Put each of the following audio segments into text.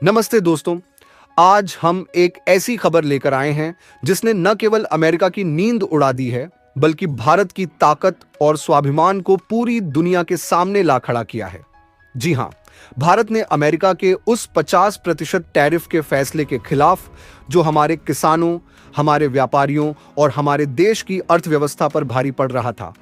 नमस्ते दोस्तों। आज हम एक ऐसी खबर लेकर आए हैं जिसने न केवल अमेरिका की नींद उड़ा दी है, बल्कि भारत की ताकत और स्वाभिमान को पूरी दुनिया के सामने ला खड़ा किया है। जी हां, भारत ने अमेरिका के उस 50% टैरिफ के फैसले के खिलाफ, जो हमारे किसानों, हमारे व्यापारियों और हमारे देश की अर्थव्यवस्था पर भारी पड़ रहा था,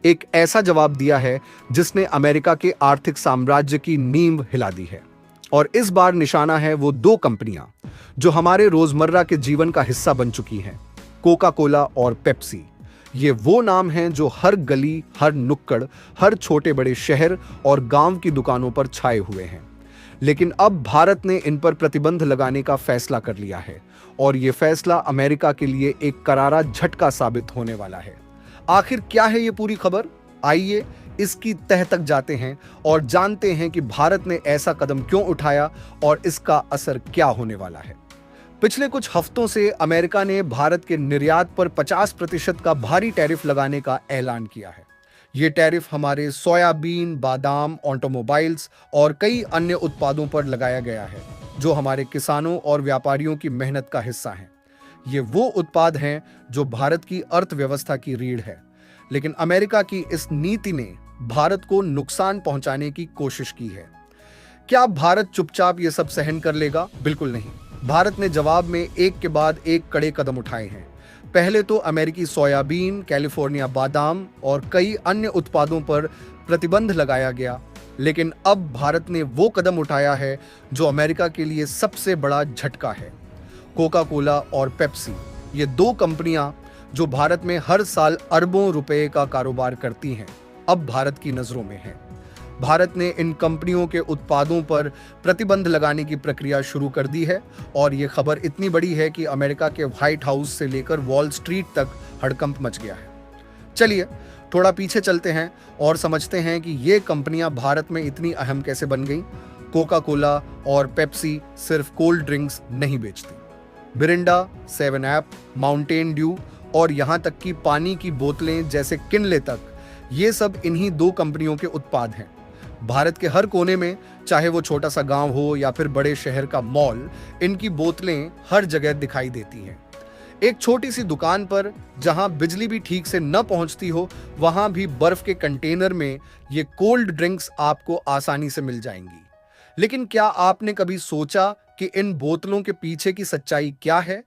एक ऐसा जवाब दिया है जिसने अमेरिका के आर्थिक साम्राज्य की नींव हिला दी है। और इस बार निशाना है वो दो कंपनियां जो हमारे रोजमर्रा के जीवन का हिस्सा बन चुकी हैं, कोका कोला और पेप्सी। ये वो नाम हैं जो हर गली, हर नुक्कड़, हर छोटे बड़े शहर और गांव की दुकानों पर छाए हुए हैं। लेकिन अब भारत ने इन पर प्रतिबंध लगाने का फैसला कर लिया है और ये फैसला अमेरिका के लिए एक करारा झटका साबित होने वाला है। आखिर क्या है ये पूरी खबर? आइए इसकी तह तक जाते हैं और जानते हैं कि भारत ने ऐसा कदम क्यों उठाया और इसका असर क्या होने वाला है। पिछले कुछ हफ्तों से अमेरिका ने भारत के निर्यात पर 50% का भारी टैरिफ लगाने का ऐलान किया है। ये टैरिफ हमारे सोयाबीन, बादाम, ऑटोमोबाइल्स और कई अन्य उत्पादों पर लगाया गया है, जो हमारे किसानों और व्यापारियों की मेहनत का हिस्सा हैं। ये वो उत्पाद हैं जो भारत की अर्थव्यवस्था की रीढ़ है। लेकिन अमेरिका की इस नीति ने भारत को नुकसान पहुंचाने की कोशिश की है। क्या भारत चुपचाप ये सब सहन कर लेगा? बिल्कुल नहीं। भारत ने जवाब में एक के बाद एक कड़े कदम उठाए हैं। पहले तो अमेरिकी सोयाबीन, कैलिफोर्निया बादाम और कई अन्य उत्पादों पर प्रतिबंध लगाया गया। लेकिन अब भारत ने वो कदम उठाया है जो अमेरिका के लिए सबसे बड़ा झटका है। कोका कोला और पेप्सी, ये दो कंपनियां जो भारत में हर साल अरबों रुपए का कारोबार करती हैं, अब भारत की नजरों में है। भारत ने इन कंपनियों के उत्पादों पर प्रतिबंध लगाने की प्रक्रिया शुरू कर दी है और ये खबर इतनी बड़ी है कि अमेरिका के व्हाइट हाउस से लेकर वॉल स्ट्रीट तक हड़कंप मच गया है। चलिए थोड़ा पीछे चलते हैं और समझते हैं कि ये कंपनियां भारत में इतनी अहम कैसे बन गईं। कोका कोला और पेप्सी सिर्फ कोल्ड ड्रिंक्स नहीं बेचती। मिरिंडा, 7 अप, माउंटेन ड्यू और यहाँ तक कि पानी की बोतलें जैसे किनले तक, ये सब इन्हीं दो कंपनियों के उत्पाद हैं। भारत के हर कोने में, चाहे वो छोटा सा गांव हो या फिर बड़े शहर का मॉल, इनकी बोतलें हर जगह दिखाई देती हैं। एक छोटी सी दुकान पर जहां बिजली भी ठीक से न पहुंचती हो, वहां भी बर्फ के कंटेनर में ये कोल्ड ड्रिंक्स आपको आसानी से मिल जाएंगी। लेकिन क्या आपने कभी सोचा कि इन बोतलों के पीछे की सच्चाई क्या है?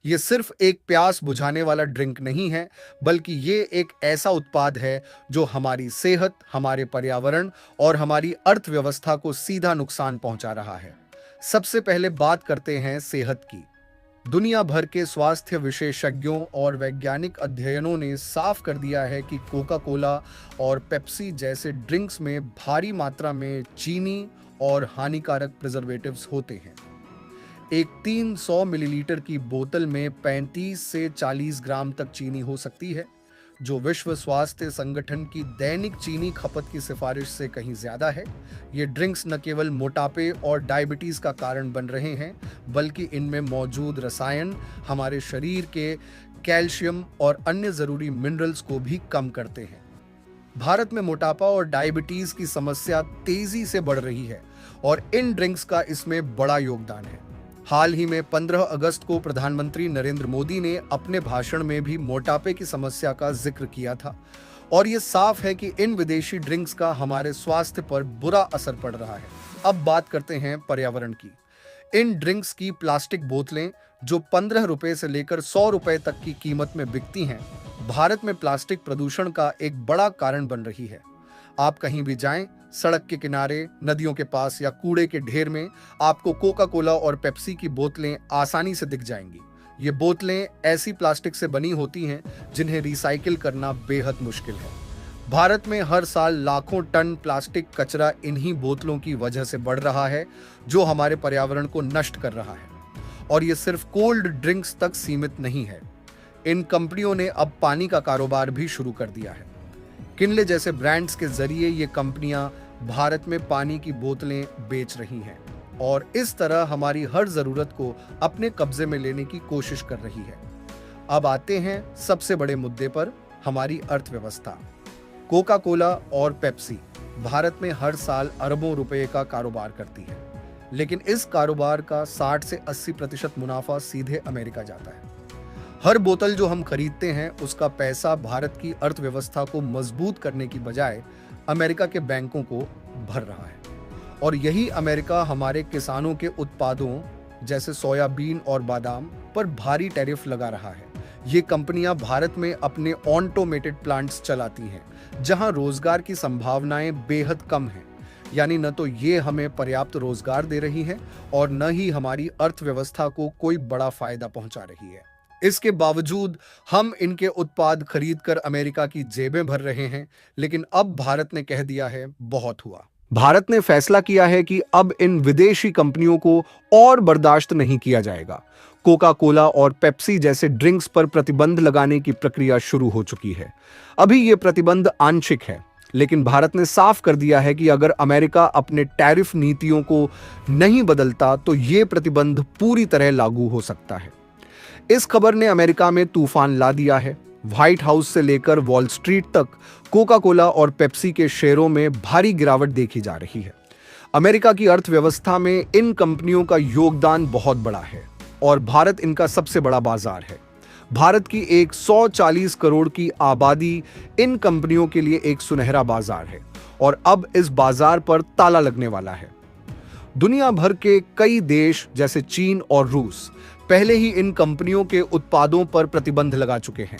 ये सिर्फ एक प्यास बुझाने वाला ड्रिंक नहीं है, बल्कि ये एक ऐसा उत्पाद है जो हमारी सेहत, हमारे पर्यावरण और हमारी अर्थव्यवस्था को सीधा नुकसान पहुंचा रहा है। सबसे पहले बात करते हैं सेहत की। दुनिया भर के स्वास्थ्य विशेषज्ञों और वैज्ञानिक अध्ययनों ने साफ कर दिया है कि कोका कोला और पेप्सी जैसे ड्रिंक्स में भारी मात्रा में चीनी और हानिकारक प्रिजर्वेटिव्स होते हैं। एक 300 मिलीलीटर की बोतल में 35 से 40 ग्राम तक चीनी हो सकती है, जो विश्व स्वास्थ्य संगठन की दैनिक चीनी खपत की सिफारिश से कहीं ज्यादा है। ये ड्रिंक्स न केवल मोटापे और डायबिटीज का कारण बन रहे हैं, बल्कि इनमें मौजूद रसायन हमारे शरीर के कैल्शियम और अन्य जरूरी मिनरल्स को भी कम करते हैं। भारत में मोटापा और डायबिटीज की समस्या तेजी से बढ़ रही है और इन ड्रिंक्स का इसमें बड़ा योगदान है। हाल ही में 15 अगस्त को प्रधानमंत्री नरेंद्र मोदी ने अपने भाषण में भी मोटापे की समस्या का जिक्र किया था और ये साफ है कि इन विदेशी ड्रिंक्स का हमारे स्वास्थ्य पर बुरा असर पड़ रहा है। अब बात करते हैं पर्यावरण की। इन ड्रिंक्स की प्लास्टिक बोतलें जो 15 रुपए से लेकर 100 रुपए तक की कीमत में बिकती हैं, भारत में प्लास्टिक प्रदूषण का एक बड़ा कारण बन रही है। आप कहीं भी जाएं, सड़क के किनारे, नदियों के पास या कूड़े के ढेर में आपको कोका कोला और पेप्सी की बोतलें आसानी से दिख जाएंगी। ये बोतलें ऐसी प्लास्टिक से बनी होती हैं जिन्हें रिसाइकिल करना बेहद मुश्किल है। भारत में हर साल लाखों टन प्लास्टिक कचरा इन्हीं बोतलों की वजह से बढ़ रहा है, जो हमारे पर्यावरण को नष्ट कर रहा है। और ये सिर्फ कोल्ड ड्रिंक्स तक सीमित नहीं है। इन कंपनियों ने अब पानी का कारोबार भी शुरू कर दिया है। किनले जैसे ब्रांड्स के जरिए ये कंपनियां भारत में पानी की बोतलें बेच रही हैं और इस तरह हमारी हर जरूरत को अपने कब्जे में लेने की कोशिश कर रही है। अब आते हैं सबसे बड़े मुद्दे पर, हमारी अर्थव्यवस्था। कोका कोला और पेप्सी भारत में हर साल अरबों रुपए का कारोबार करती है। लेकिन इस कारोबार का 60 से 80% मुनाफा सीधे अमेरिका जाता है। हर बोतल जो हम खरीदते हैं उसका पैसा भारत की अर्थव्यवस्था को मजबूत करने की बजाय अमेरिका के बैंकों को भर रहा है। और यही अमेरिका हमारे किसानों के उत्पादों जैसे सोयाबीन और बादाम पर भारी टैरिफ लगा रहा है। ये कंपनियां भारत में अपने ऑटोमेटेड प्लांट्स चलाती हैं, जहां रोजगार की संभावनाएं बेहद कम हैं। यानी न तो ये हमें पर्याप्त रोजगार दे रही है और न ही हमारी अर्थव्यवस्था को कोई बड़ा फायदा पहुंचा रही है। इसके बावजूद हम इनके उत्पाद खरीदकर अमेरिका की जेबें भर रहे हैं, लेकिन अब भारत ने कह दिया है बहुत हुआ। भारत ने फैसला किया है कि अब इन विदेशी कंपनियों को और बर्दाश्त नहीं किया जाएगा। कोका कोला और पेप्सी जैसे ड्रिंक्स पर प्रतिबंध लगाने की प्रक्रिया शुरू हो चुकी है। अभी ये प्रतिबंध आंशिक है, लेकिन भारत ने साफ कर दिया है कि अगर अमेरिका अपने टैरिफ नीतियों को नहीं बदलता तो ये प्रतिबंध पूरी तरह लागू हो सकता है। इस खबर ने अमेरिका में तूफान ला दिया है। व्हाइट हाउस से लेकर वॉल स्ट्रीट तक कोका कोला और पेप्सी के शेयरों में भारी गिरावट देखी जा रही है। अमेरिका की अर्थव्यवस्था में इन कंपनियों का योगदान बहुत बड़ा है और भारत इनका सबसे बड़ा बाजार है। भारत की 140 करोड़ की आबादी इन कंपनियों के लिए एक सुनहरा बाजार है और अब इस बाजार पर ताला लगने वाला है। दुनिया भर के कई देश जैसे चीन और रूस पहले ही इन कंपनियों के उत्पादों पर प्रतिबंध लगा चुके हैं,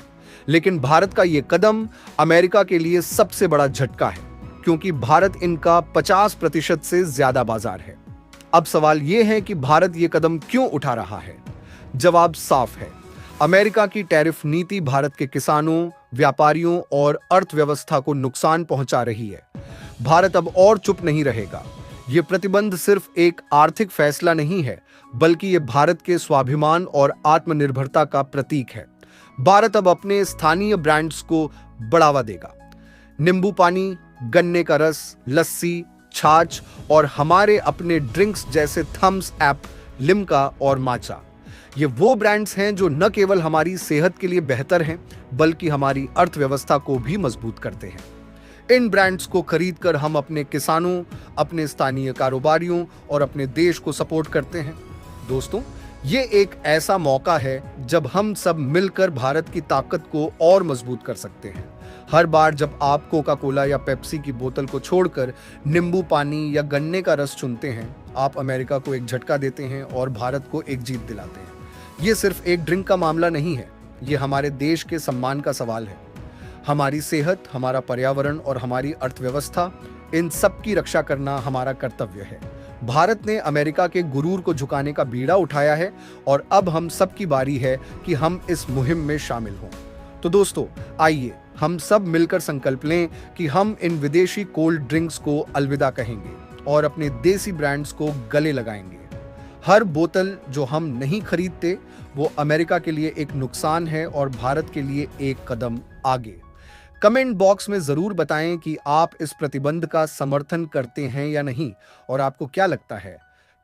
लेकिन भारत का यह कदम अमेरिका के लिए सबसे बड़ा झटका है, क्योंकि भारत इनका 50% से ज्यादा बाजार है। अब सवाल यह है कि भारत यह कदम क्यों उठा रहा है? जवाब साफ है। अमेरिका की टैरिफ नीति भारत के किसानों, व्यापारियों और अर्थव्यवस्था को नुकसान पहुंचा रही है। भारत अब और चुप नहीं रहेगा। यह प्रतिबंध सिर्फ एक आर्थिक फैसला नहीं है, बल्कि यह भारत के स्वाभिमान और आत्मनिर्भरता का प्रतीक है। भारत अब अपने स्थानीय ब्रांड्स को बढ़ावा देगा। नींबू पानी, गन्ने का रस, लस्सी, छाछ और हमारे अपने ड्रिंक्स जैसे थम्स अप, लिम्का और माचा, ये वो ब्रांड्स हैं जो न केवल हमारी सेहत के लिए बेहतर हैं, बल्कि हमारी अर्थव्यवस्था को भी मजबूत करते हैं। इन ब्रांड्स को खरीदकर हम अपने किसानों, अपने स्थानीय कारोबारियों और अपने देश को सपोर्ट करते हैं। दोस्तों, ये एक ऐसा मौका है जब हम सब मिलकर भारत की ताकत को और मजबूत कर सकते हैं। हर बार जब आप कोका कोला या पेप्सी की बोतल को छोड़कर नींबू पानी या गन्ने का रस चुनते हैं, आप अमेरिका को एक झटका देते हैं और भारत को एक जीत दिलाते हैं। ये सिर्फ एक ड्रिंक का मामला नहीं है, ये हमारे देश के सम्मान का सवाल है। हमारी सेहत, हमारा पर्यावरण और हमारी अर्थव्यवस्था, इन सब की रक्षा करना हमारा कर्तव्य है। भारत ने अमेरिका के गुरूर को झुकाने का बीड़ा उठाया है और अब हम सब की बारी है कि हम इस मुहिम में शामिल हों। तो दोस्तों, आइए हम सब मिलकर संकल्प लें कि हम इन विदेशी कोल्ड ड्रिंक्स को अलविदा कहेंगे और अपने देसी ब्रांड्स को गले लगाएंगे। हर बोतल जो हम नहीं खरीदते वो अमेरिका के लिए एक नुकसान है और भारत के लिए एक कदम आगे। कमेंट बॉक्स में जरूर बताएं कि आप इस प्रतिबंध का समर्थन करते हैं या नहीं, और आपको क्या लगता है,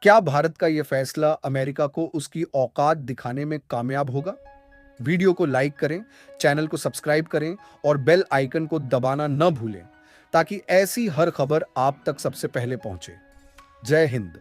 क्या भारत का यह फैसला अमेरिका को उसकी औकात दिखाने में कामयाब होगा? वीडियो को लाइक करें, चैनल को सब्सक्राइब करें और बेल आइकन को दबाना न भूलें, ताकि ऐसी हर खबर आप तक सबसे पहले पहुंचे। जय हिंद।